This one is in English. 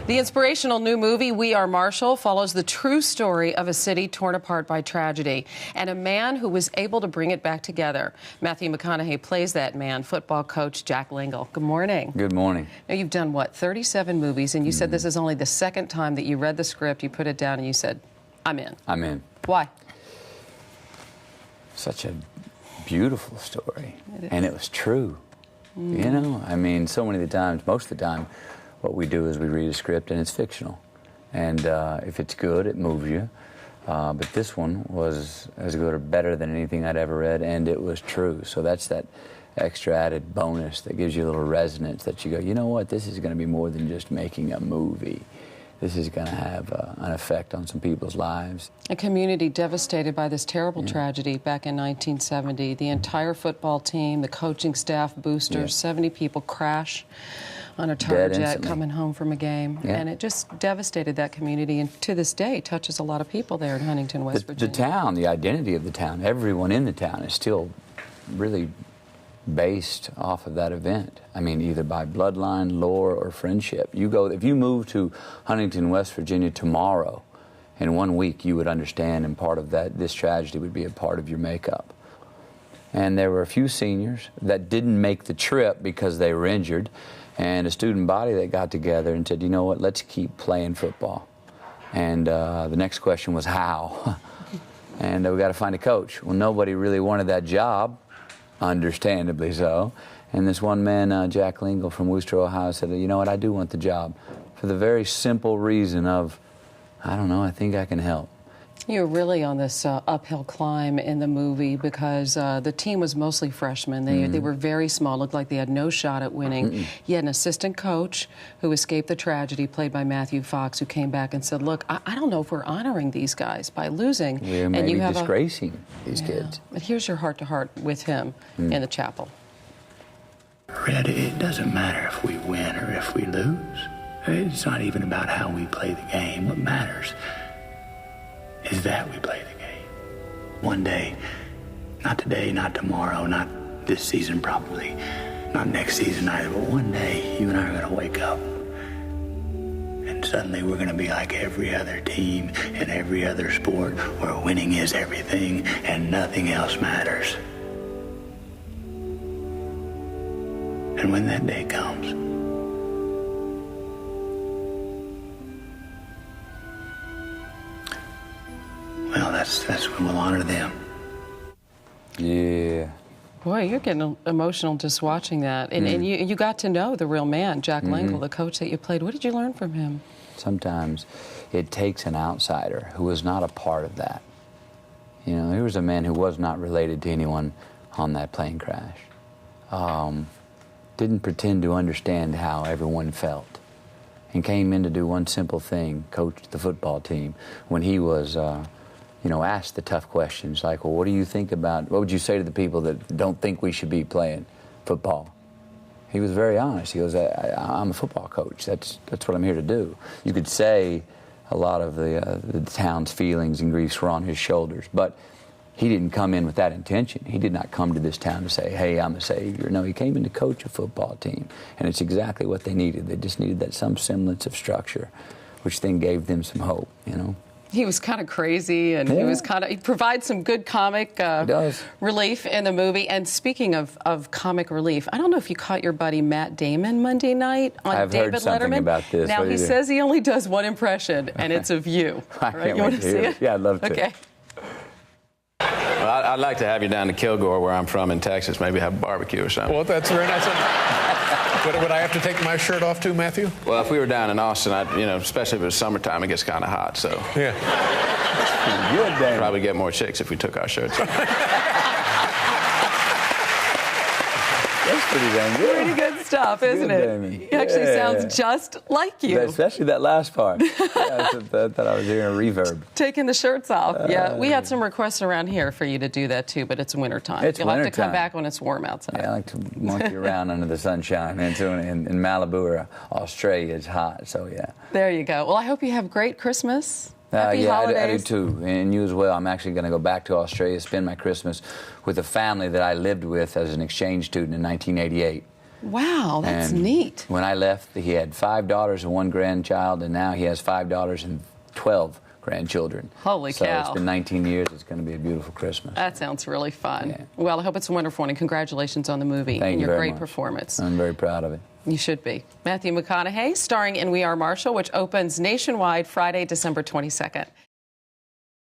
The inspirational new movie, We Are Marshall, follows the true story of a city torn apart by tragedy and a man who was able to bring it back together. Matthew McConaughey plays that man, football coach Jack Lengyel. Good morning. Good morning. Now, you've done, what, 37 movies, and you said this is only the second time that you read the script, you put it down, and you said, I'm in. I'm in. Why? Such a beautiful story. And it was true. You know, I mean, so many of the times, most of the time, what we do is we read a script and it's fictional. And if it's good, it moves you. But this one was as good or better than anything I'd ever read, and it was true. So that's that extra added bonus that gives you a little resonance that you go, you know what, this is going to be more than just making a movie. This is going to have an effect on some people's lives. A community devastated by this terrible tragedy back in 1970. The entire football team, the coaching staff, boosters, 70 people crash on a charter jet coming home from a game. And it just devastated that community, and to this day touches a lot of people there in Huntington, West Virginia. The town, the identity of the town, everyone in the town is still really based off of that event. I mean, either by bloodline, lore, or friendship. You go, if you move to Huntington, West Virginia tomorrow, in 1 week, you would understand, and part of that, this tragedy would be a part of your makeup. And there were a few seniors that didn't make the trip because they were injured, and a student body that got together and said, you know what, let's keep playing football. And the next question was how? And we got to find a coach. Well, nobody really wanted that job, understandably so. And this one man, Jack Lengyel from Wooster, Ohio, said, you know what, I do want the job for the very simple reason of, I don't know, I think I can help. You're really on this uphill climb in the movie because the team was mostly freshmen. They were very small, looked like they had no shot at winning. You had an assistant coach who escaped the tragedy, played by Matthew Fox, who came back and said, look, I don't know if we're honoring these guys by losing. We're maybe disgracing these kids. But here's your heart-to-heart with him in the chapel. Red, it doesn't matter if we win or if we lose. It's not even about how we play the game. What matters is that we play the game. One day, not today, not tomorrow, not this season probably, not next season either, but one day you and I are going to wake up and suddenly we're going to be like every other team in every other sport where winning is everything and nothing else matters. And when that day comes, well, that's when we'll honor them. Yeah. Boy, you're getting emotional just watching that. And you got to know the real man, Jack Lengyel, the coach that you played. What did you learn from him? Sometimes it takes an outsider who was not a part of that. You know, he was a man who was not related to anyone on that plane crash. Didn't pretend to understand how everyone felt. And came in to do one simple thing, coach the football team, when he was you know, ask the tough questions like, well, what do you think about, what would you say to the people that don't think we should be playing football? He was very honest. He goes, I'm a football coach. That's what I'm here to do. You could say a lot of the town's feelings and griefs were on his shoulders, but he didn't come in with that intention. He did not come to this town to say, hey, I'm a savior. No, he came in to coach a football team, and it's exactly what they needed. They just needed that some semblance of structure, which then gave them some hope, you know. He was kind of crazy, and he provides some good comic relief in the movie. And speaking of comic relief, I don't know if you caught your buddy Matt Damon Monday night on I've David heard something Letterman. About this. Now, he says he only does one impression, and it's of you. Right? You want to see it? Yeah, I'd love to. Okay. Well, I'd like to have you down to Kilgore, where I'm from in Texas, maybe have a barbecue or something. Well, that's very nice. Would I have to take my shirt off too, Matthew? Well, if we were down in Austin, especially if it was summertime, it gets kind of hot, so. Yeah. Good, Damon. Probably get more chicks if we took our shirts off. That's pretty damn good. Pretty good stuff, isn't it? Damon. He actually sounds just like you. Especially that last part. I thought I was hearing a reverb. Taking the shirts off. Yeah, we had some requests around here for you to do that too, but it's wintertime. You'll have to come back when it's warm outside. Yeah, I like to monkey around under the sunshine. And so in Malibu or Australia, it's hot, so yeah. There you go. Well, I hope you have great Christmas. Happy yeah, holidays. I do too, and you as well. I'm actually going to go back to Australia, spend my Christmas with a family that I lived with as an exchange student in 1988. Wow, that's And neat. When I left, he had 5 daughters and 1 grandchild, and now he has 5 daughters and 12 grandchildren. Holy so cow. It's been 19 years. It's going to be a beautiful Christmas. That sounds really fun. Yeah. Well, I hope it's a wonderful one, and congratulations on the movie Thank and you your very great much. performance. I'm very proud of it. You should be. Matthew McConaughey, starring in We Are Marshall, which opens nationwide Friday, December 22nd.